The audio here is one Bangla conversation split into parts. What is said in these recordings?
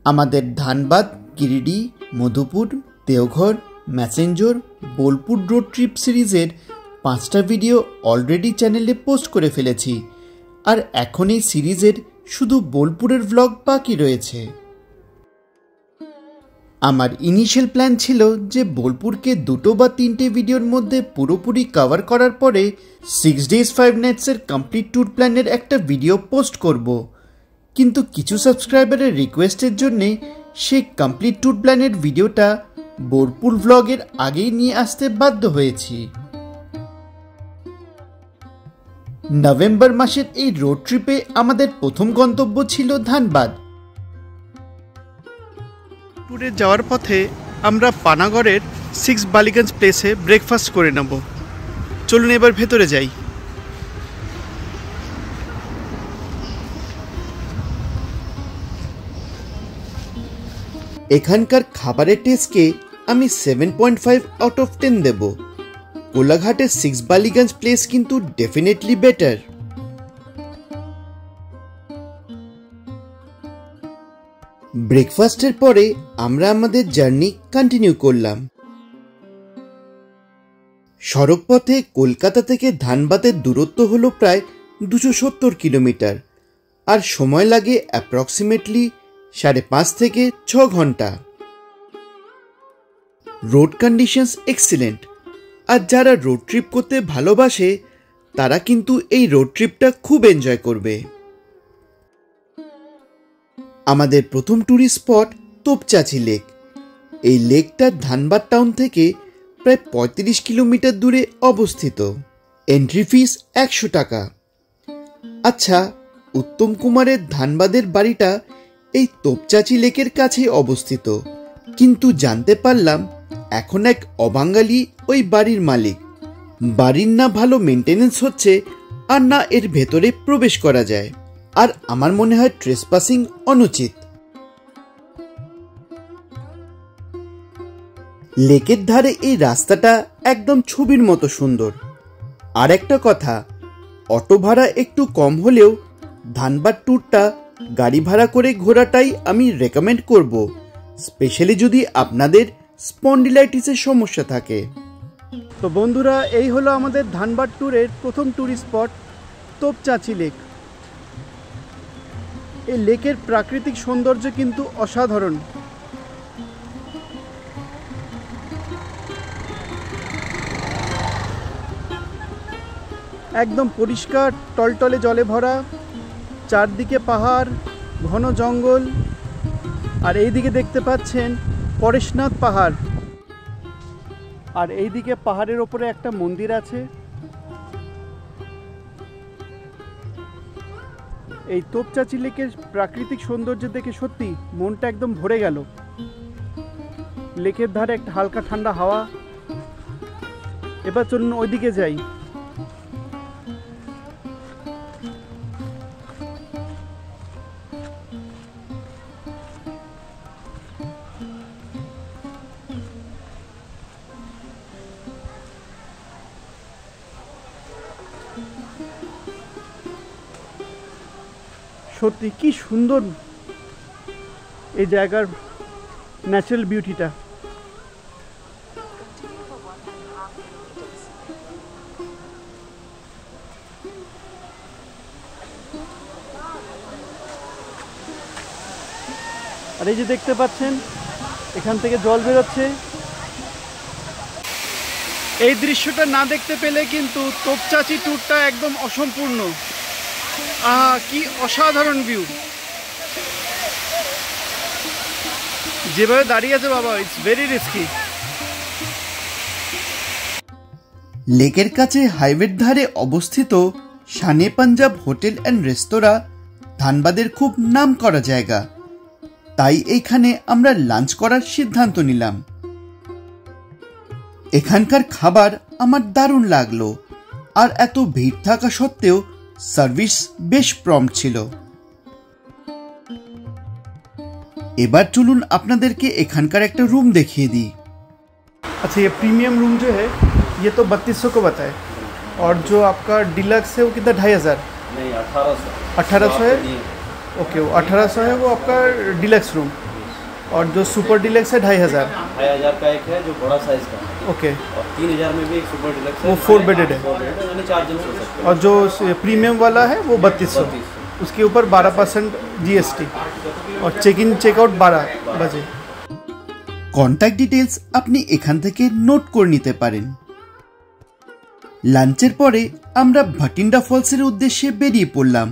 আমাদের ধানবাদ, গিরিডি, মধুপুর, দেওঘর, ম্যাসেঞ্জর, বোলপুর রোড ট্রিপ সিরিজের 5টা ভিডিও অলরেডি চ্যানেলে পোস্ট করে ফেলেছি, আর এখন এই সিরিজের শুধু বোলপুরের ভ্লগ বাকি রয়েছে। আমার ইনিশিয়াল প্ল্যান ছিল যে বোলপুরকে 2 বা 3টে ভিডিওর মধ্যে পুরোপুরি কভার করার পরে 6 days 5 nights-এর কমপ্লিট ট্যুর প্ল্যানের একটা ভিডিও পোস্ট করব, কিন্তু কিছু সাবস্ক্রাইবারের রিকোয়েস্টের জন্যে সেই কমপ্লিট ট্যুর প্ল্যানের ভিডিওটা বোলপুর ভ্লগের আগেই নিয়ে আসতে বাধ্য হয়েছি। নভেম্বর মাসের এই রোড ট্রিপে আমাদের প্রথম গন্তব্য ছিল ধানবাদ। ট্যুরে যাওয়ার পথে আমরা পানাগড়ের 6 বালিগঞ্জ প্লেসে ব্রেকফাস্ট করে নেব। চলুন এবার ভেতরে যাই। এখানকার খাবারের টেস্টকে আমি 7.5 আউট অফ 10 দেব। কোলাঘাটের 6 বালিগঞ্জ প্লেস কিন্তু ডেফিনেটলি বেটার। ব্রেকফাস্টের পরে আমরা আমাদের জার্নি কন্টিনিউ করলাম। সড়কপথে কলকাতা থেকে ধানবাদের দূরত্ব হলো প্রায় 270 কিলোমিটার, আর সময় লাগে অ্যাপ্রক্সিমেটলি 5.5 থেকে 6 ঘন্টা। রোড কন্ডিশনস এক্সিলেন্ট, আর যারা রোড ট্রিপ করতে ভালোবাসে তারা কিন্তু এই রোড ট্রিপটা খুব এনজয় করবে। আমাদের প্রথম ট্যুরিস্ট স্পট তোপচাঁচি লেক। এই লেকটা ধানবাদ টাউন থেকে প্রায় 35 কিলোমিটার দূরে অবস্থিত। এন্ট্রি ফিস 100 টাকা। আচ্ছা, উত্তম কুমারের ধানবাদের বাড়িটা এই তোপচাঁচি লেকের কাছেই অবস্থিত, কিন্তু জানতে পারলাম এখন এক অবাঙালি ওই বাড়ির মালিক। বাড়ির না ভালো মেনটেনেন্স হচ্ছে, আর না এর ভেতরে প্রবেশ করা যায়, আর আমার মনে হয় ট্রেসপাসিং অনুচিত। লেকের ধারে এই রাস্তাটা একদম ছবির মতো সুন্দর। আর একটা কথা, অটো ভাড়া একটু কম হলেও ধানবাদ ট্যুরটা গাড়ি ভাড়া করে ঘোরাটাই আমি রেকমেন্ড করব, স্পেশালি যদি আপনাদের স্পন্ডিলাইটিসের সমস্যা থাকে। তো বন্ধুরা, এই হলো আমাদের ধানবাদ ট্যুরের প্রথম ট্যুরিস্ট স্পট তোপচাঁচি লেক। এই লেকের প্রাকৃতিক সৌন্দর্য কিন্তু অসাধারণ। একদম পরিষ্কার টলটলে জলে ভরা, চারদিকে পাহাড়, ঘন জঙ্গল, আর এইদিকে দেখতে পাচ্ছেন পরেশনাথ পাহাড়, আর এইদিকে পাহাড়ের ওপরে একটা মন্দির আছে। এই তোপচাঁচি লেকের প্রাকৃতিক সৌন্দর্য দেখে সত্যি মনটা একদম ভরে গেল। লেকের ধারে একটা হালকা ঠান্ডা হাওয়া। এবার চলুন ওইদিকে যাই। সত্যি কি সুন্দর এই জায়গার ন্যাচারাল বিউটিটা। আর এই যে দেখতে পাচ্ছেন এখান থেকে জল বেরোচ্ছে। এই দৃশ্যটা না দেখতে পেলে কিন্তু তোপচাঁচি ট্যুরটা একদম অসম্পূর্ণ। আহা, কি অসাধারণ ভিউ! যেভাবে দাঁড়িয়ে আছে বাবা, ইটস ভেরি রিস্কি। লেকের কাছে হাইওয়ের ধারে অবস্থিত শানে পাঞ্জাব হোটেল অ্যান্ড রেস্তোরাঁ ধানবাদের খুব নাম করা জায়গা, তাই এইখানে আমরা লাঞ্চ করার সিদ্ধান্ত নিলাম। এখানকার খাবার আমার দারুণ লাগলো, আর এত ভিড় থাকা সত্ত্বেও সার্ভিস বেশ প্রম্পট ছিল। এবার চলুন আপনাদেরকে এখানকার একটা रूम देखिए दी। अच्छा, ये प्रीमियम रूम जो है ये तो 3200 को बताए, और जो आपका डिलक्स है वो कितना 2500। नहीं 1800। 1800 है। ओके, वो 1800 है, वो आपका डिलक्स रूम। और जो सुपर डिलक्स है 2500। 2500 का एक है जो बड़ा साइज का है। ओके। और 3000 में भी एक सुपर डिलक्स है, वो 4 बेडेड है। यानी 4 जन सो सकते हैं। और जो प्रीमियम वाला है वो 3200, उसके ऊपर 12% GST और চেক ইন চেক আউট 12 বাজে। কন্ট্যাক্ট ডিটেলস আপনি এখান থেকে নোট করে নিতে পারেন। লাঞ্চের পরে আমরা ভাটিন্ডা ফলসের উদ্দেশ্যে বেরিয়ে পড়লাম।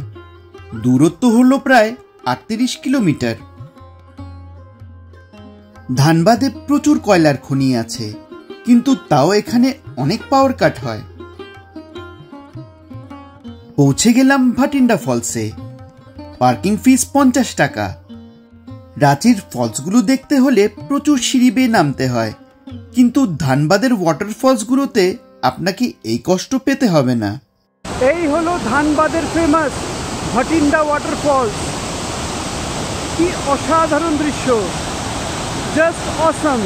দূরত্ব হলো প্রায় 38 কিলোমিটার। ধানবাদে প্রচুর কয়লার খনি আছে, কিন্তু তাও এখানে অনেক পাওয়ার কাট হয়। পৌঁছে গেলাম ভাটিন্ডা ফলসে। পার্কিং ফিস 50 টাকা। রাঁচির ফলসগুলো দেখতে হলে প্রচুর সিঁড়ি বেয়ে নামতে হয়, কিন্তু ধানবাদের ওয়াটারফলসগুলোতে আপনাকে এই কষ্ট পেতে হবে না। এই হলো ধানবাদের ফেমাস ভাটিন্ডা ওয়াটারফলস। কি অসাধারণ দৃশ্য, জাস্ট অসাম।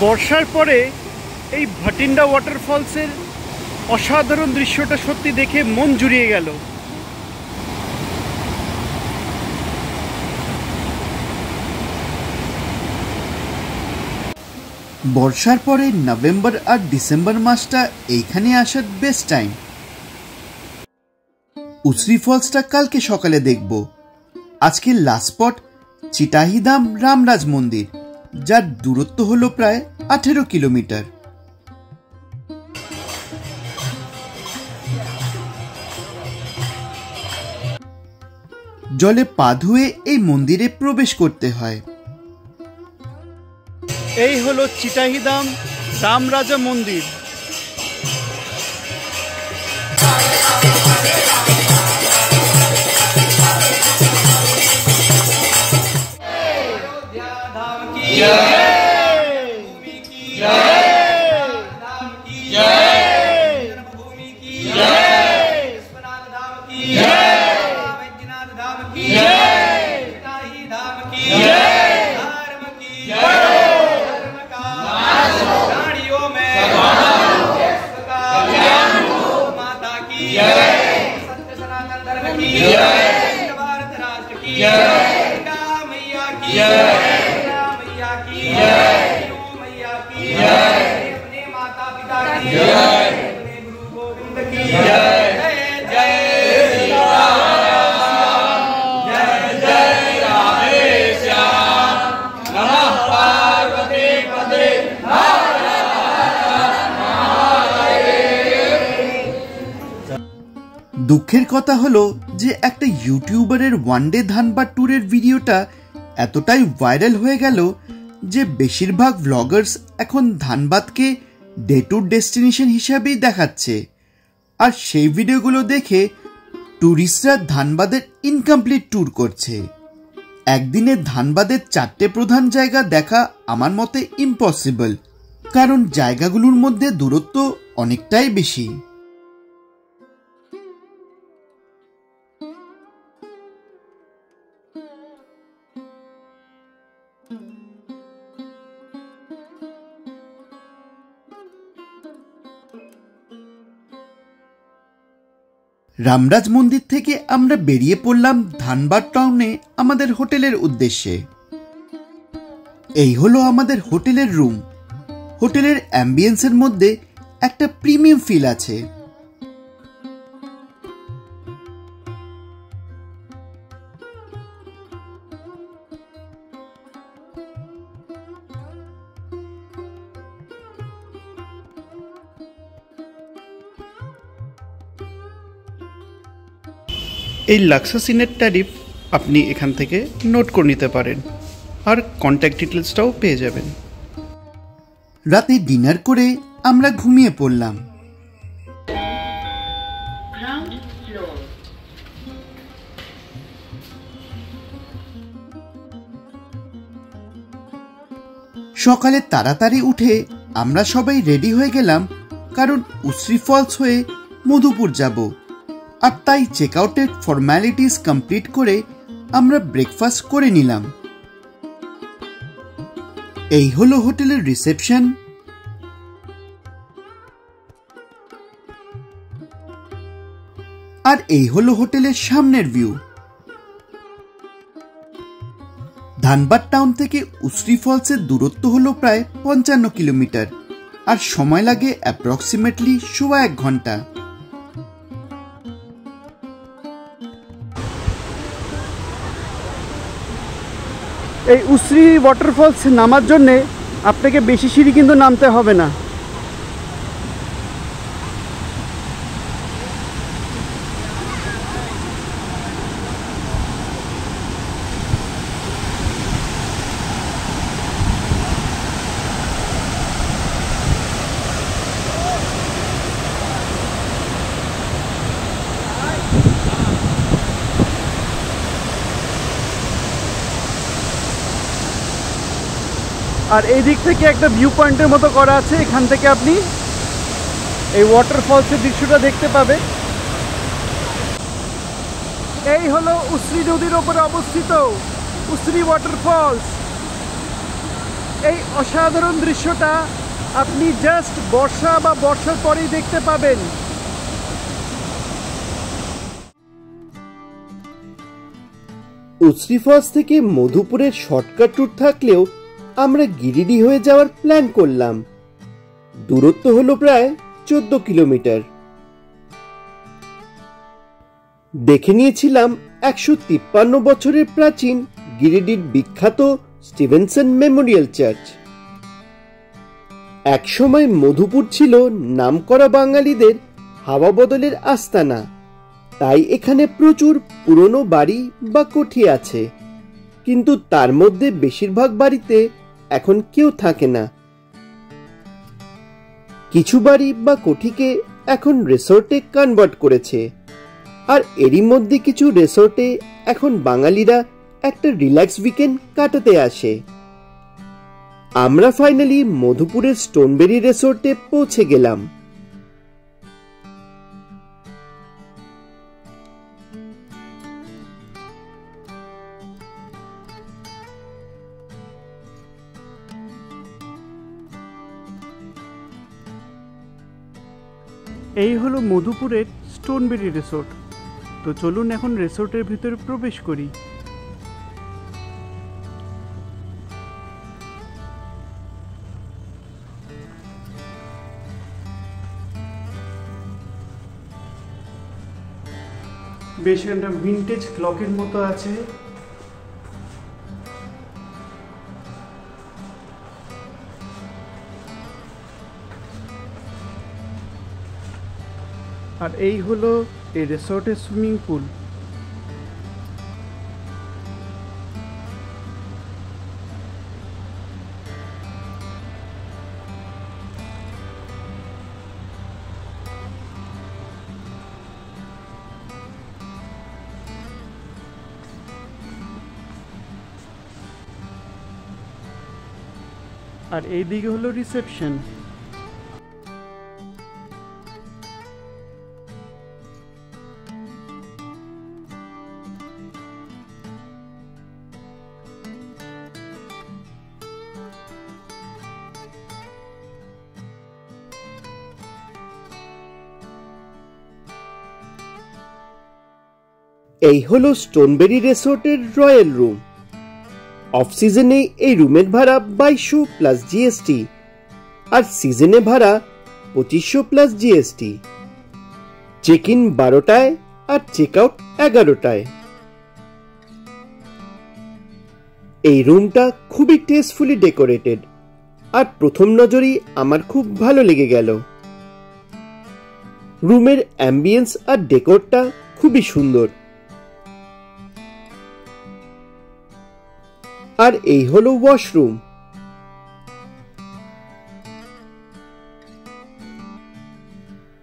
বর্ষার পরে এই ভাটিন্ডা ওয়াটারফলসের অসাধারণ দৃশ্যটা সত্যি দেখে মন জুড়িয়ে গেল। বর্ষার পরে নভেম্বর আর ডিসেম্বর মাসটা এইখানে আসার বেস্ট টাইম। উসরি ফলসটা কালকে সকালে দেখব। আজকের লাস্ট স্পট চিটাহিদাম রামরাজ মন্দির, যার দূরত্ব হলো প্রায় 18 কিলোমিটার। জলে পা ধুয়ে এই মন্দিরে প্রবেশ করতে হয়। এই হলো চিটাহিদাম রামরাজা মন্দির। দুঃখের কথা হলো যে একটা ইউটিউবারের ওয়ানডে ধানবাদ ট্যুরের ভিডিওটা এতটাই ভাইরাল হয়ে গেল যে বেশিরভাগ ব্লগার্স এখন ধানবাদকে ডে ট্যুর ডেস্টিনেশন হিসাবেই দেখাচ্ছে। আর সেই ভিডিওগুলো দেখে ট্যুরিস্টরা ধানবাদের ইনকমপ্লিট ট্যুর করছে। একদিনে ধানবাদের 4টে প্রধান জায়গা দেখা আমার মতে ইম্পসিবল, কারণ জায়গাগুলোর মধ্যে দূরত্ব অনেকটাই বেশি। রামরাজ মন্দির থেকে আমরা বেরিয়ে পড়লাম ধানবাদ টাউনে আমাদের হোটেলের উদ্দেশ্যে। এই হলো আমাদের হোটেলের রুম। হোটেলের অ্যাম্বিয়েন্সের মধ্যে একটা প্রিমিয়াম ফিল আছে। এই লাক্সাসিনের ট্যারিফ আপনি এখান থেকে নোট করে নিতে পারেন, আর কন্ট্যাক্ট ডিটেলসটাও পেয়ে যাবেন। রাতে ডিনার করে আমরা ঘুমিয়ে পড়লাম। সকালে তাড়াতাড়ি উঠে আমরা সবাই রেডি হয়ে গেলাম, কারণ উসরি ফলস হয়ে মধুপুর যাব। আর তাই চেক আউটের ফর্ম্যালিটিস কমপ্লিট করে আমরা ব্রেকফাস্ট করে নিলাম। এই হলো হোটেলের রিসেপশন। আর এই হলো হোটেলের সামনের ভিউ। ধানবাদ টাউন থেকে উসরি ফলসের দূরত্ব হলো প্রায় 55 কিলোমিটার, আর সময় লাগে অ্যাপ্রক্সিমেটলি 1.25 ঘন্টা। এই উসরি ওয়াটারফলস নামার জন্যে আপনাকে বেশি সিঁড়ি কিন্তু নামতে হবে না। আর এই দিক থেকে একটা ভিউ পয়েন্টের মতো করা আছে, এখান থেকে আপনি এই ওয়াটারফলসের দৃশ্যটা দেখতে পাবেন। এই হলো উসরি নদীর ওপরে অবস্থিত উসরি ওয়াটারফলস। এই অসাধারণ দৃশ্যটা আপনি জাস্ট বর্ষা বা বর্ষার পরেই দেখতে পাবেন। উসরি ফলস থেকে মধুপুরের শর্টকাট রুট থাকলেও আমরা গিরিডি হয়ে যাওয়ার প্ল্যান করলাম। দূরত্ব হলো প্রায় 14 কিলোমিটার। দেখে নিয়েছিলাম 153 বছরের প্রাচীন গিরিডির বিখ্যাত স্টিভেনসন মেমোরিয়াল চার্চ। একসময় মধুপুর ছিল নামকরা বাঙালিদের হাওয়া বদলের আস্তানা, তাই এখানে প্রচুর পুরনো বাড়ি বা কোঠি আছে, কিন্তু তার মধ্যে বেশিরভাগ বাড়িতে এখন কেউ থাকে না। কিছু বাড়ি বা কোঠিকে এখন রিসোর্টে কনভার্ট করেছে, আর এরই মধ্যে কিছু রিসোর্টে এখন বাঙালিরা একটা রিল্যাক্স উইকেন্ড কাটাতে আসে। আমরা ফাইনালি মধুপুরের স্টোনবেরি রিসোর্টে পৌঁছে গেলাম। এই হলো মধুপুরের স্টোনবেরি রিসোর্ট। তো চলুন এখন রিসোর্টের ভিতরে প্রবেশ করি। বেশ একটা ভিন্টেজ ক্লকের মতো আছে। আর এই হলো এই রিসোর্টের সুইমিং পুল। আর এইদিকে হলো রিসেপশন। এই হলো স্টোনবেরি রিসোর্টের রয়্যাল রুম। অফ সিজনে এই রুমের ভাড়া 2200 প্লাস জিএসটি, আর সিজনে ভাড়া 2500 প্লাস জিএসটি। চেক ইন 12টায় আর চেক আউট 11টায়। এই রুমটা খুবই টেস্টফুলি ডেকোরেটেড, আর প্রথম নজরেই আমার খুব ভালো লেগে গেল। রুমের অ্যাম্বিয়েন্স আর ডেকোরটা খুবই সুন্দর। আর এই হলো ওয়াশরুম।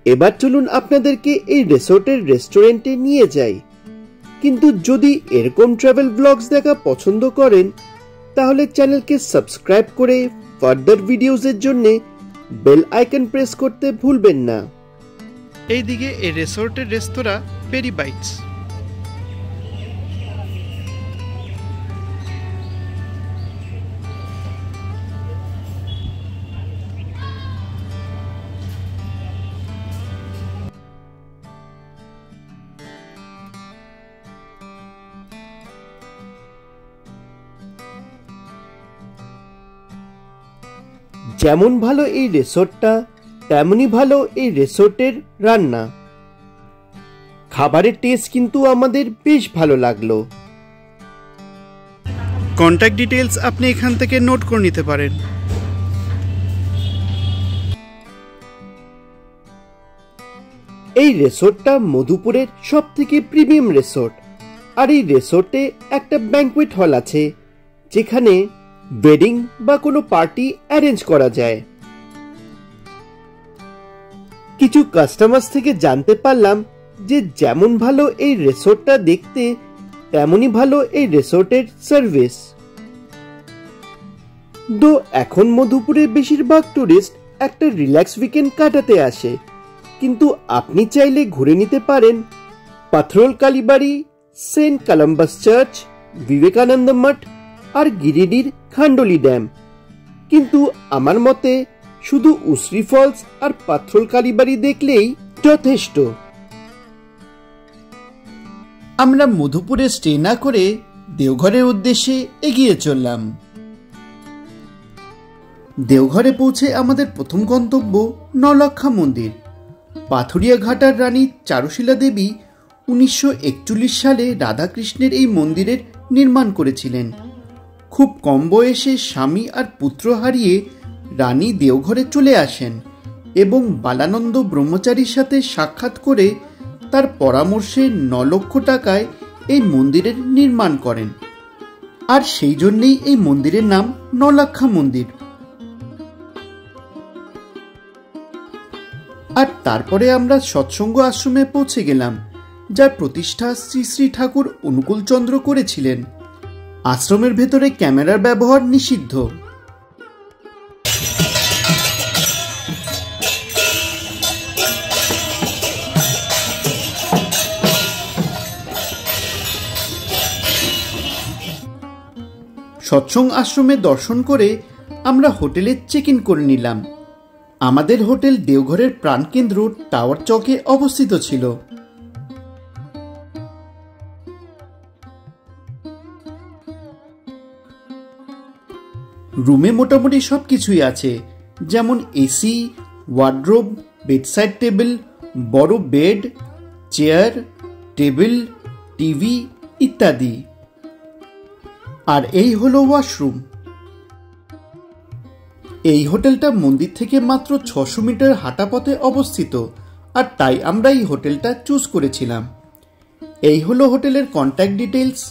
এবার চলুন আপনাদেরকে এই রিসোর্টের রেস্টুরেন্টে নিয়ে যাই। কিন্তু যদি এরকম ট্রাভেল ব্লগস দেখা পছন্দ করেন, তাহলে চ্যানেলকে সাবস্ক্রাইব করে ফার্দার ভিডিওসের জন্য বেল আইকন প্রেস করতে ভুলবেন না। এইদিকে এই রিসোর্টের রেস্তোরাঁ পেরি বাইটস। যেমন ভালো এই রিসোর্টটা, তেমনই ভালো এই রিসোর্টের রান্না। খাবারের টেস্ট কিন্তু আমাদের বেশ ভালো লাগলো। কন্ট্যাক্ট ডিটেলস আপনি এখান থেকে নোট করে নিতে পারেন। এই রিসোর্টটা মধুপুরের সবথেকে প্রিমিয়াম রিসোর্ট। আর এই রিসোর্টে একটা ব্যাংকুয়েট হল আছে, যেখানে ওয়েডিং বা কোনো পার্টি অ্যারেঞ্জ করা যায়। কিছু কাস্টমার্স থেকে জানতে পারলাম যে যেমন ভালো এই রিসোর্টটা দেখতে, তেমনই ভালো এই রিসোর্টের সার্ভিস। তো এখন মধুপুরে বেশিরভাগ টুরিস্ট একটা রিল্যাক্স উইকেন্ড কাটাতে আসে, কিন্তু আপনি চাইলে ঘুরে নিতে পারেন পাথরোল কালীবাড়ি, সেন্ট কলম্বাস চার্চ, বিবেকানন্দ মঠ আর গিরিডির খান্ডলি ড্যাম। কিন্তু আমার মতে শুধু উসরি ফলস আর পাথরোল কালীবাড়ি দেখলেই যথেষ্ট। আমরা মধুপুরে স্টে না করে দেওঘরের উদ্দেশ্যে এগিয়ে চললাম। দেওঘরে পৌঁছে আমাদের প্রথম গন্তব্য নলক্ষা মন্দির। পাথুরিয়া ঘাটার রানী চারুশীলা দেবী 1941 সালে রাধাকৃষ্ণের এই মন্দিরের নির্মাণ করেছিলেন। খুব কম বয়সে স্বামী আর পুত্র হারিয়ে রানী দেওঘরে চলে আসেন এবং বালানন্দ ব্রহ্মচারীর সাথে সাক্ষাৎ করে তার পরামর্শে 9 লক্ষ টাকায় এই মন্দিরের নির্মাণ করেন। আর সেই জন্যেই এই মন্দিরের নাম নলক্ষা মন্দির। আর তারপরে আমরা সৎসঙ্গ আশ্রমে পৌঁছে গেলাম, যার প্রতিষ্ঠা শ্রী শ্রী ঠাকুর অনুকূলচন্দ্র করেছিলেন। আশ্রমের ভেতরে ক্যামেরার ব্যবহার নিষিদ্ধ। সৎসঙ্গ আশ্রমে দর্শন করে আমরা হোটেলে চেক ইন করে নিলাম। আমাদের হোটেল দেওঘরের প্রাণকেন্দ্র টাওয়ার চকে অবস্থিত ছিল। রুমে মোটামুটি সবকিছুই আছে, যেমন এসি, ওয়ার্ডরোব, বেডসাইড টেবিল, বড় বেড, চেয়ার, টেবিল, টিভি ইত্যাদি। আর এই হলো ওয়াশরুম। এই হোটেলটা মন্দির থেকে মাত্র 600 মিটার হাঁটা পথে অবস্থিত, আর তাই আমরা এই হোটেলটা চুজ করেছিলাম। এই হলো হোটেলের কন্ট্যাক্ট ডিটেলস,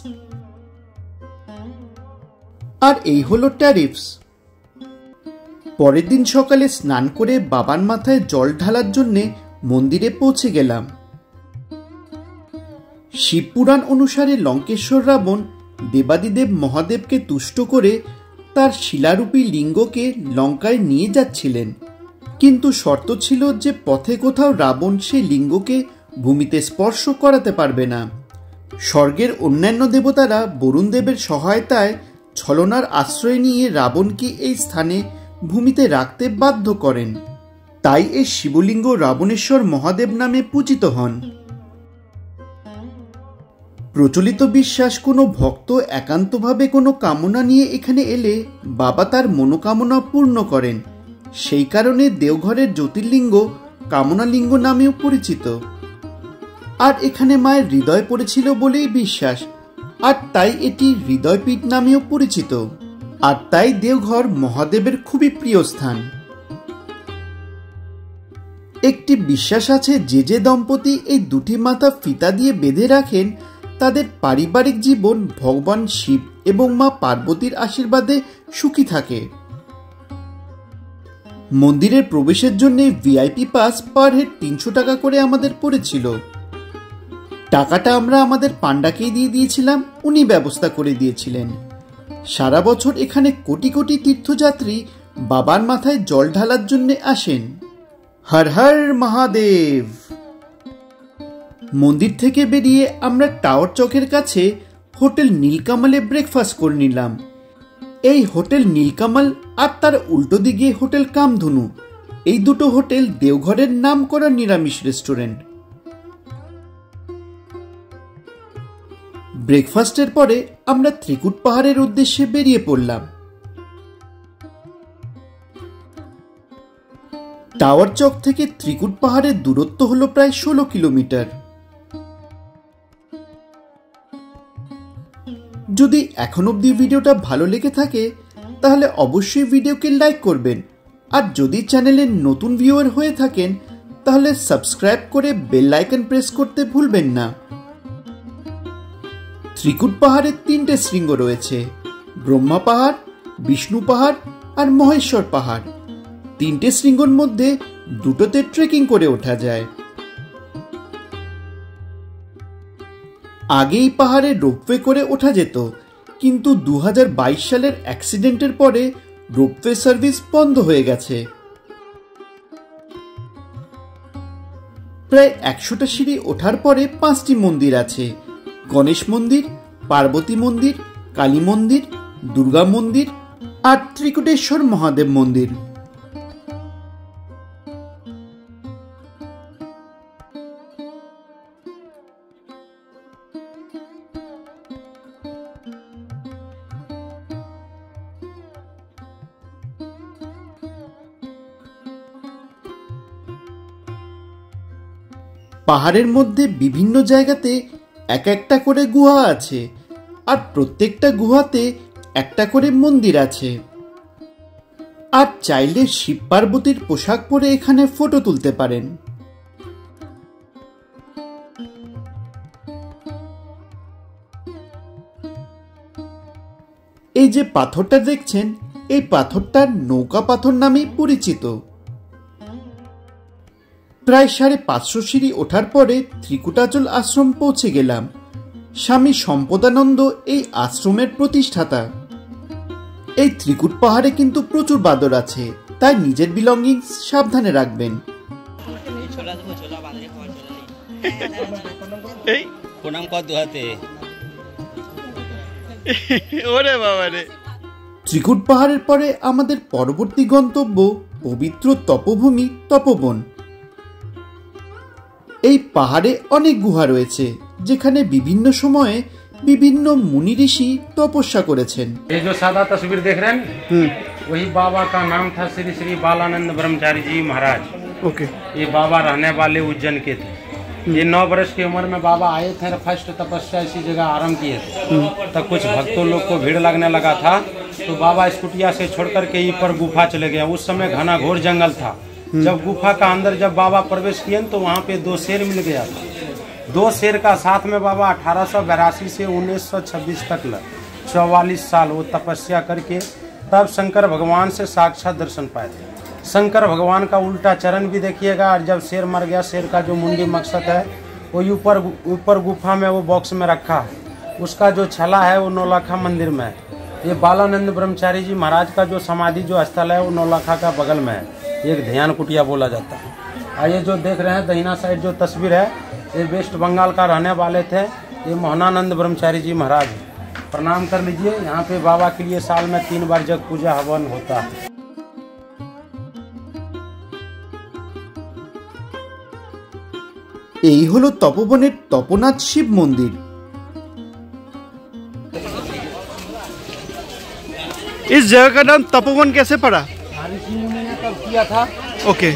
আর এই হলো ট্যারিফস। পরের দিন সকালে স্নান করে বাবার মাথায় জল ঢালার জন্যে মন্দিরে পৌঁছে গেলাম। শিবপুরাণ অনুসারে লঙ্কেশ্বর রাবণ দেবাদিদেব মহাদেবকে তুষ্ট করে তার শিলারূপী লিঙ্গকে লঙ্কায় নিয়ে যাচ্ছিলেন, কিন্তু শর্ত ছিল যে পথে কোথাও রাবণ সেই লিঙ্গকে ভূমিতে স্পর্শ করাতে পারবে না। স্বর্গের অন্যান্য দেবতারা বরুণ দেবের সহায়তায় ছলনার আশ্রয় নিয়ে রাবণকে এই স্থানে ভূমিতে রাখতে বাধ্য করেন। তাই এই শিবলিঙ্গ রাবণেশ্বর মহাদেব নামে পূজিত হন। প্রচলিত বিশ্বাস, কোনো ভক্ত একান্তভাবে কোনো কামনা নিয়ে এখানে এলে বাবা তার মনোকামনা পূর্ণ করেন। সেই কারণে দেওঘরের জ্যোতির্লিঙ্গ কামনালিঙ্গ নামেও পরিচিত। আর এখানে মায়ের হৃদয় পড়েছিল বলেই বিশ্বাস, আর তাই এটি হৃদয়পীঠ নামেও পরিচিত। আর তাই দেওঘর মহাদেবের খুবই প্রিয় স্থান। একটি বিশ্বাস আছে, যে দম্পতি এই দুটি মাথা ফিতা দিয়ে বেঁধে রাখেন তাদের পারিবারিক জীবন ভগবান শিব এবং মা পার্বতীর আশীর্বাদে সুখী থাকে। মন্দিরের প্রবেশের জন্য ভিআইপি পাস পার হেড 300 টাকা করে আমাদের পড়েছিল। টাকাটা আমরা আমাদের পান্ডাকেই দিয়ে দিয়েছিলাম, উনি ব্যবস্থা করে দিয়েছিলেন। সারা বছর এখানে কোটি কোটি তীর্থযাত্রী বাবার মাথায় জল ঢালার জন্য আসেন। হর হর মহাদেব। মন্দির থেকে বেরিয়ে আমরা টাওয়ার চকের কাছে হোটেল নীলকমলে ব্রেকফাস্ট করে নিলাম। এই হোটেল নীলকমল আর তার উল্টো দিকে হোটেল কামধনু, এই দুটো হোটেল দেওঘরের নামকরা নিরামিষ রেস্টুরেন্ট। ব্রেকফাস্টের পরে আমরা ত্রিকুট পাহাড়ের উদ্দেশ্যে বেরিয়ে পড়লাম। টাওয়ার চক থেকে ত্রিকুট পাহাড়ের দূরত্ব হলো প্রায় 16 কিলোমিটার। যদি এখন অবধি ভিডিওটা ভালো লেগে থাকে তাহলে অবশ্যই ভিডিওকে লাইক করবেন, আর যদি চ্যানেলের নতুন ভিউয়ার হয়ে থাকেন তাহলে সাবস্ক্রাইব করে বেল আইকন প্রেস করতে ভুলবেন না। ত্রিকুট পাহাড়ে 3টে শৃঙ্গ রয়েছে, ব্রহ্মা পাহাড়, বিষ্ণু পাহাড় আর মহেশ্বর পাহাড়। 3টে শৃঙ্গের মধ্যে 2টোতে ট্রেকিং করে ওঠা যায়। আগে এই পাহাড়ে রোপওয়ে করে ওঠা যেত, কিন্তু 2022 সালের অ্যাক্সিডেন্টের পরে রোপওয়ে সার্ভিস বন্ধ হয়ে গেছে। প্রায় 100টা সিঁড়ি ওঠার পরে 5টি মন্দির আছে: গণেশ মন্দির, পার্বতী মন্দির, কালী মন্দির, দুর্গা মন্দির আর ত্রিকুটেশ্বর মহাদেব মন্দির। পাহাড়ের মধ্যে বিভিন্ন জায়গাতে একটা করে গুহা আছে, আর প্রত্যেকটা গুহাতে একটা করে মন্দির আছে। আর চাইলে শিব পার্বতীর পোশাক পরে এখানে ফটো তুলতে পারেন। এই যে পাথরটা দেখছেন, এই পাথরটা নৌকা পাথর নামে পরিচিত। প্রায় 550 সিঁড়ি ওঠার পরে ত্রিকুটাচল আশ্রম পৌঁছে গেলাম। স্বামী সম্পদানন্দ এই আশ্রমের প্রতিষ্ঠাতা। এই ত্রিকুট পাহাড়ে কিন্তু প্রচুর বাদর আছে, তাই নিজের বিলঙ্গিংস সাবধানে রাখবেন। ত্রিকুট পাহাড়ের পরে আমাদের পরবর্তী গন্তব্য পবিত্র তপভূমি তপবন। এই পাহাড়ে অনেক গুহা রয়েছে, যেখানে বিভিন্ন সময়ে বিভিন্ন মুনি ऋषि तपस्या করেছেন। ये जो सादा तस्वीर देख रहे हैं वही बाबा का नाम था श्री श्री बालानंद ब्रह्मचारी जी महाराज। ओके। ये बाबा रहने वाले उज्जैन के थे। ये 9 वर्ष की उम्र में बाबा आए थे, फर्स्ट तपस्या इसी जगह आरंभ किए थे। तब कुछ भक्तों लोग को भीड़ लगने लगा था, तो बाबा इस कुटिया से छोड़ करके ऊपर गुफा चले गए। उस समय घना घोर जंगल था। जब गुफा का अंदर जब बाबा प्रवेश किए तो वहाँ पे 2 शेर मिल गया था। 2 शेर का साथ में बाबा 1882 से 1926 तक 44 साल वो तपस्या करके तब शंकर भगवान से साक्षात दर्शन पाए थे। शंकर भगवान का उल्टा चरण भी देखिएगा। और जब शेर मर गया, शेर का जो मुंडी मकसद है वो ऊपर गुफा में वो बॉक्स में रखा है। उसका जो छला है वो नौलखा मंदिर में है। ये बालानंद ब्रह्मचारी जी महाराज का जो समाधि जो स्थल है वो नौलखा का बगल में है। एक ध्यान कुटिया बोला जाता है। और ये जो देख रहे हैं दहिना साइड जो तस्वीर है, ये वेस्ट बंगाल का रहने वाले थे। ये मोहनानंद ब्रह्मचारी जी महाराज। प्रणाम कर लीजिए। यहाँ पे बाबा के लिए साल में 3 बार जग पूजा हवन होता है। এই হলো তপবনের তপনাথ শিব মন্দির। इस जगह का नाम तपोवन कैसे पड़ा? ऋषि मुनि ने तब किया था। ओके।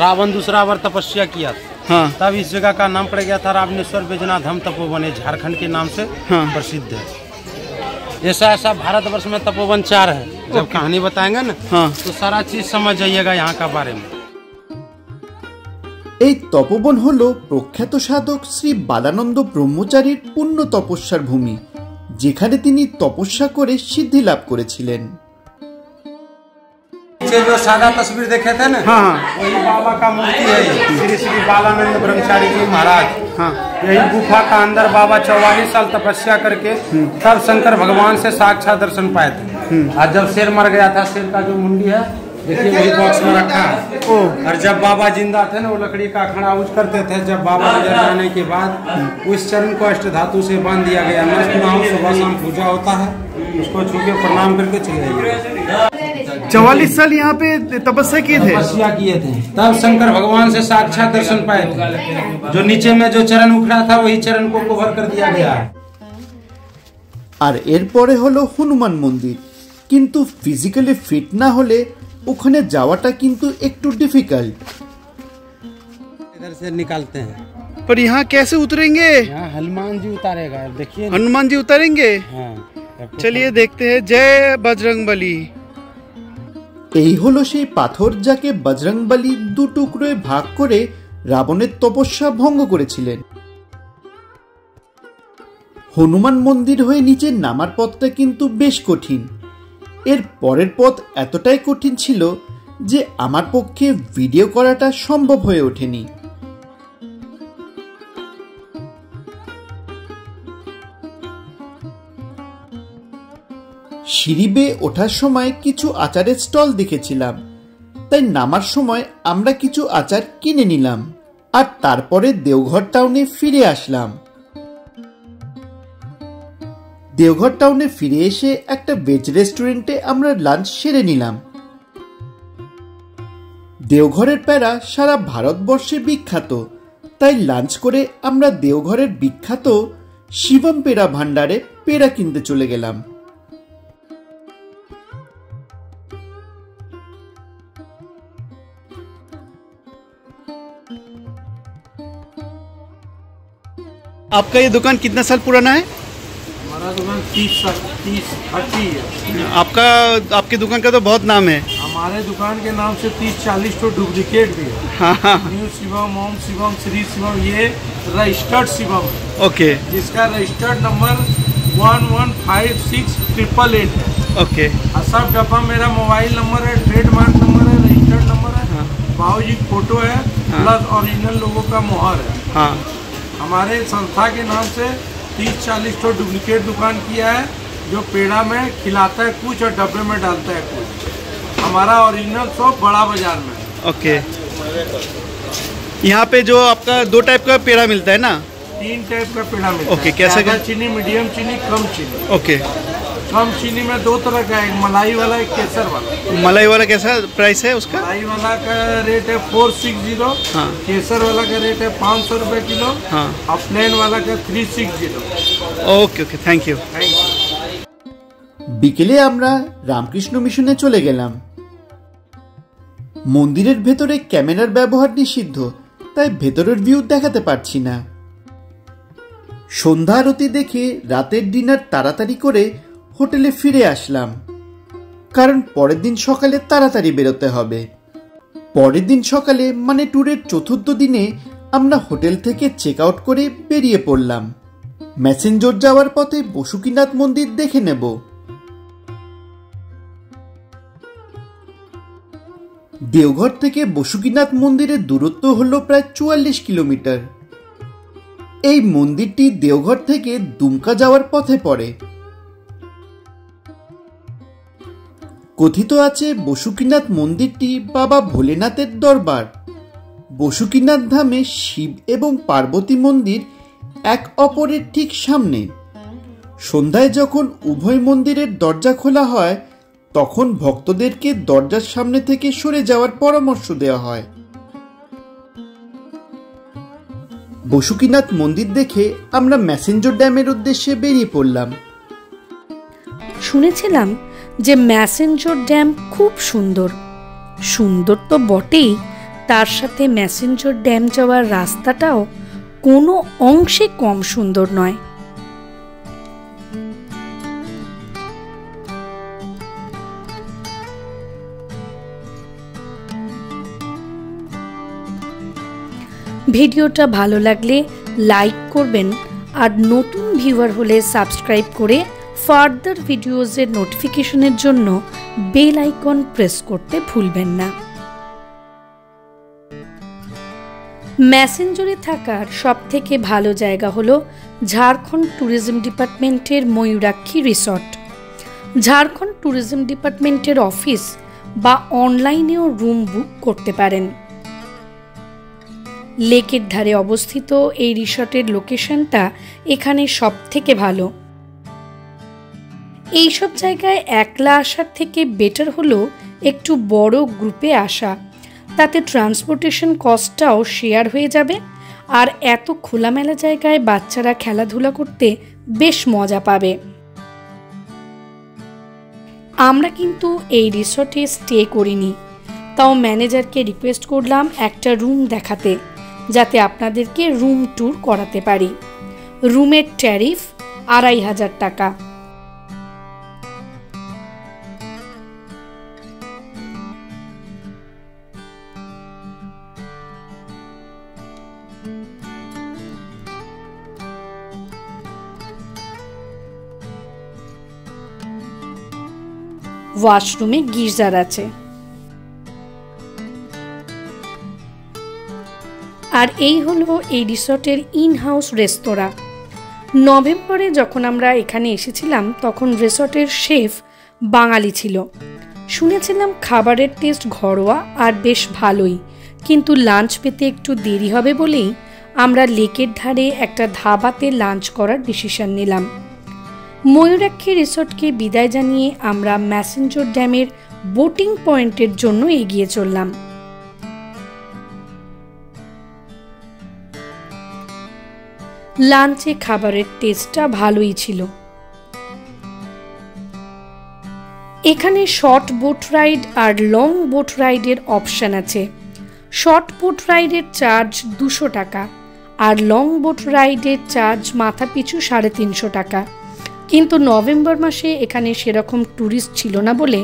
रावण दूसरा बार तपस्या किया था। हाँ। तब इस जगह का नाम पड़ गया था रावणेश्वर बैजनाथ धाम तपोवन। झारखंड के नाम से हाँ। प्रसिद्ध है। ऐसा भारतवर्ष में तपोवन 4 है। जब कहानी बताएंगे ना हाँ। तो सारा चीज समझ जाइएगा यहाँ का बारे में। এই তপবন হলো প্রখ্যাত সাধক শ্রী বালানন্দ ব্রহ্মচারীর পূর্ণ তপস্যার ভূমি, যেখানে তিনি তপস্যা করে সিদ্ধি লাভ করেছিলেন। जो सादा तस्वीर देखे थे ना, हाँ। वही बाबा का मूर्ति है। श्री श्री बालानंद ब्रह्मचारी जी महाराज। हाँ। यही गुफा का अंदर बाबा 44 साल तपस्या करके तब शंकर भगवान से साक्षात दर्शन पाए थे। और जब शेर मर गया था, शेर का जो मुंडी है देखिए वही बॉक्स में रखा है। और जब बाबा जिंदा थे ना, वो लकड़ी का खड़ा यूज करते थे। जब बाबा गुजर जाने के बाद उस चरण को अष्ट धातु से बांध दिया गया। नष्ट ना हो, सुबह शाम पूजा होता है, उसको छू के प्रणाम करके चले जाइए। 44 साल यहाँ पे तपस्या किए थे। तपस्या किए थे, तब शंकर भगवान से साक्षात दर्शन पाए थे। जो नीचे में जो चरण उखड़ा था वही चरण को कवर कर दिया गया है। আর এরপরে হলো হনুমান মন্দির। কিন্তু ফিজিক্যালি ফিট না হলে ওখানে যাওয়াটা কিন্তু একটু ডিফিকাল্ট। इधर से निकालते हैं। पर यहाँ कैसे उतरेंगे? यहाँ हनुमान जी उतारेगा, देखिए। हनुमान जी उतारेंगे? हाँ। चलिए देखते हैं। जय बजरंगबली। এই হলো সেই পাথর যাকে বজরংবলী দু টুকরোয় ভাগ করে রাবণের তপস্যা ভঙ্গ করেছিলেন। হনুমান মন্দির হয়ে নিচে নামার পথটা কিন্তু বেশ কঠিন। এর পরের পথ এতটাই কঠিন ছিল যে আমার পক্ষে ভিডিও করাটা সম্ভব হয়ে ওঠেনি। সিঁড়ি বেয়ে ওঠার সময় কিছু আচারের স্টল দেখেছিলাম, তাই নামার সময় আমরা কিছু আচার কিনে নিলাম আর তারপরে দেওঘর টাউনে ফিরে আসলাম। দেওঘর টাউনে ফিরে এসে একটা ভেজ রেস্টুরেন্টে আমরা লাঞ্চ সেরে নিলাম। দেওঘরের প্যারা সারা ভারতবর্ষে বিখ্যাত, তাই লাঞ্চ করে আমরা দেওঘরের বিখ্যাত শিবম পেড়া ভান্ডারে পেড়া কিনতে চলে গেলাম। आपका ये दुकान कितना साल पुराना है? हमारा दुकान 30 है। आपकी दुकान का तो बहुत नाम है। हमारे दुकान के नाम से 30-40 तो डुप्लीकेट भी है। हाँ। न्यू शिवम, ओम शिवम, श्री शिवम, ये रजिस्टर्ड शिवम है। ओके जिसका रजिस्टर्ड नंबर 115688 है। ओके। और सब डब्बा मेरा मोबाइल नंबर है, ट्रेडमार्क नंबर है, रजिस्टर्ड नंबर है, बाबूजी फोटो है, प्लस ओरिजिनल लोगों का मोहर है। हाँ। हमारे संस्था के नाम से 30-40 तो डुप्लीकेट दुकान किया है, जो पेड़ा में खिलाता है कुछ और डब्बे में डालता है कुछ। हमारा ओरिजिनल शॉप बड़ा बाजार में है। ओके। यहाँ पे जो आपका 2 टाइप का पेड़ा मिलता है ना? 3 टाइप का पेड़ा मिलता ओके, है। कैसे ज़्यादा चीनी, मीडियम चीनी, कम चीनी। ओके। कम चीनी में 2 तरह का है, एक मलाई वाला, एक केसर वाला। मलाई वाला कैसा प्राइस है उसका? मलाई वाला का रेट है 460। हाँ। केसर वाला का रेट है 500 रुपये किलो। हाँ। और प्लेन वाला का 360। Okay okay, thank you. বিকেলে আমরা রামকৃষ্ণ মিশনে চলে গেলাম। মন্দিরের ভেতরে ক্যামেরার ব্যবহার নিষিদ্ধ, তাই ভেতরের ভিউ দেখাতে পারছি না। সন্ধ্যা আরতি দেখে রাতের ডিনার তাড়াতাড়ি করে হোটেলে ফিরে আসলাম, কারণ পরের দিন সকালে তাড়াতাড়ি বেরোতে হবে। পরের দিন সকালে মানে ট্যুরের চতুর্থ দিনে আমরা হোটেল থেকে চেক আউট করে বেরিয়ে পড়লাম। ম্যাসেঞ্জর যাওয়ার পথে বসুকিনাথ মন্দির দেখে নেব। দেওঘর থেকে বসুকিনাথ মন্দিরের দূরত্ব হলো প্রায় 44 কিলোমিটার। এই মন্দিরটি দেওঘর থেকে দুমকা যাওয়ার পথে পড়ে। কথিত আছে বসুকিনাথ মন্দিরটি বাবা ভোলেনাথের দরবার। বসুকিনাথ ধামে শিব এবং পার্বতী মন্দির এক অপরের ঠিক সামনে। সন্ধ্যায় যখন উভয় মন্দিরের দরজা খোলা হয়, তখন ভক্তদেরকে দরজার সামনে থেকে সরে যাওয়ার পরামর্শ দেওয়া হয়। বসুকিনাথ মন্দির দেখে আমরা ম্যাসেঞ্জর ড্যামের উদ্দেশ্যে বেরিয়ে পড়লাম। শুনেছিলাম যে ম্যাসেঞ্জর ড্যাম খুব সুন্দর। সুন্দর তো বটেই, তার সাথে ম্যাসেঞ্জর ড্যাম যাওয়ার রাস্তাটাও কোনো অংশে কম সুন্দর নয়। ভিডিওটা ভালো লাগলে লাইক করবেন, আর নতুন ভিউয়ার হলে সাবস্ক্রাইব করে ফার্দার ভিডিওজের নোটিফিকেশনের জন্য বেল আইকন প্রেস করতে ভুলবেন না। ম্যাসেঞ্জরে থাকার সবথেকে ভালো জায়গা হলো ঝাড়খণ্ড ট্যুরিজম ডিপার্টমেন্টের ময়ূরাক্ষী রিসর্ট। ঝাড়খণ্ড ট্যুরিজম ডিপার্টমেন্টের অফিস বা অনলাইনেও রুম বুক করতে পারেন। লেকের ধারে অবস্থিত এই রিসর্টের লোকেশনটা এখানে সবথেকে ভালো। এইসব জায়গায় একলা আসার থেকে বেটার হলো একটু বড় গ্রুপে আসা, তাতে ট্রান্সপোর্টেশন কস্টটাও শেয়ার হয়ে যাবে, আর এত খোলামেলা জায়গায় বাচ্চারা খেলাধুলা করতে বেশ মজা পাবে। আমরা কিন্তু এই রিসর্টে স্টে করিনি, তাও ম্যানেজারকে রিকোয়েস্ট করলাম একটা রুম দেখাতে, যাতে আপনাদেরকে রুম ট্যুর করাতে পারি। রুমের ট্যারিফ 2500 টাকা। ওয়াশরুমে গিজার আছে। আর এই হলো এই রিসর্টের ইন হাউস রেস্তোরাঁ। নভেম্বরে যখন আমরা এখানে এসেছিলাম তখন রিসর্টের শেফ বাঙালি ছিল। শুনেছিলাম খাবারের টেস্ট ঘরোয়া আর বেশ ভালোই, কিন্তু লাঞ্চ পেতে একটু দেরি হবে বলেই আমরা লেকের ধারে একটা ধাবাতে লাঞ্চ করার ডিসিশন নিলাম। ময়ূরাক্ষী রিসর্টকে বিদায় জানিয়ে আমরা ম্যাসেঞ্জর ড্যামের বোটিং পয়েন্টের জন্য এগিয়ে চললাম। লাঞ্চে খাবারের টেস্টটা ভালোই ছিল। এখানে শর্ট বোট রাইড আর লং বোট রাইডের অপশন আছে। শর্ট বোট রাইডের চার্জ 200 টাকা আর লং বোট রাইডের চার্জ মাথা পিছু 350 টাকা। কিন্তু নভেম্বর মাসে এখানে সেরকম ট্যুরিস্ট ছিল না বলে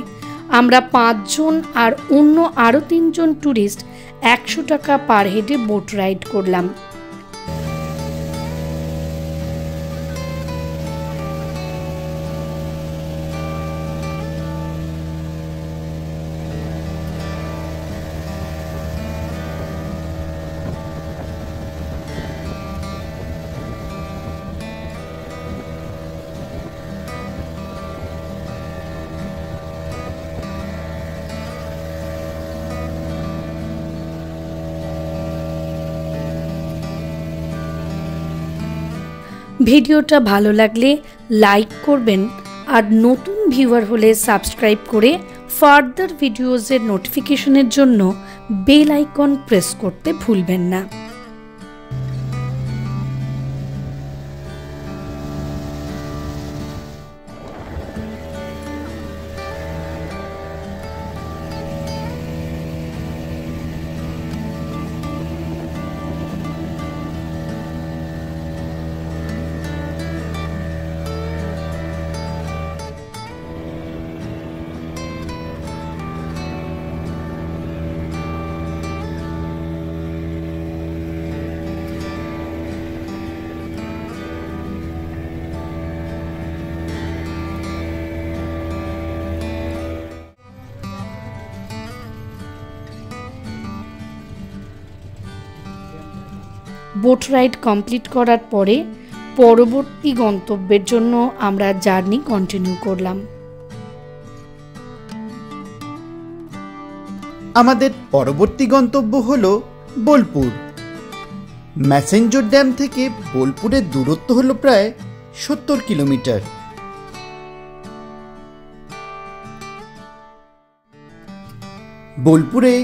আমরা 5 জন আর অন্য আরও 3 জন ট্যুরিস্ট 100 টাকা পার হেডে বোট রাইড করলাম। ভিডিওটা ভালো লাগলে লাইক করবেন আর নতুন ভিউয়ার হলে সাবস্ক্রাইব করে ফার্দার ভিডিওজের নোটিফিকেশনের জন্য বেল আইকন প্রেস করতে ভুলবেন না। বোট রাইড কমপ্লিট করার পরে পরবর্তী গন্তব্যের জন্য আমরা জার্নি কন্টিনিউ করলাম। আমাদের পরবর্তী গন্তব্য হলো বোলপুর। ম্যাসেঞ্জর ড্যাম থেকে বোলপুরের দূরত্ব হলো প্রায় 70 কিলোমিটার। বোলপুরে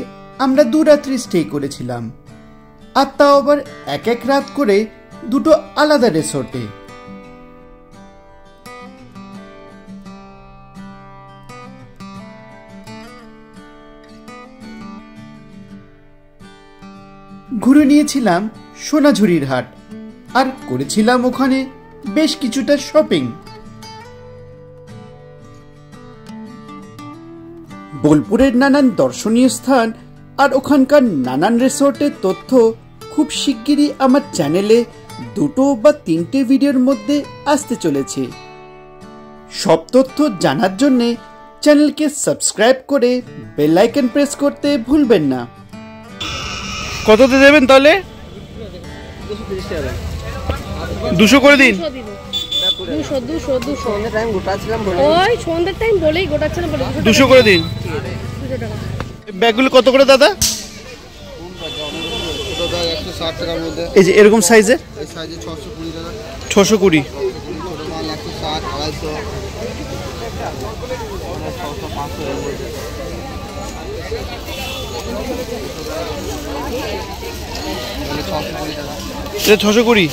আমরা 2 রাত্রি স্টে করেছিলাম, আর তাও আবার এক রাত করে 2টো আলাদা রিসোর্টে। ঘুরে নিয়েছিলাম সোনাঝুরির হাট আর করেছিলাম ওখানে বেশ কিছুটা শপিং। বোলপুরের নানান দর্শনীয় স্থান আর ওখানকার নানান রিসোর্টের তথ্য খুব শিগগিরই আমার চ্যানেলে 2 বা 3টে ভিডিওর মধ্যে আসতে চলেছে। সব তথ্য জানার জন্য চ্যানেলকে সাবস্ক্রাইব করে বেল আইকন প্রেস করতে ভুলবেন না। কততে দেবেন তাহলে? 200 করে দিন। 200 করে দিন। ব্যাগগুলো কত করে দাদা? এই যে এরকম সাইজের 620 620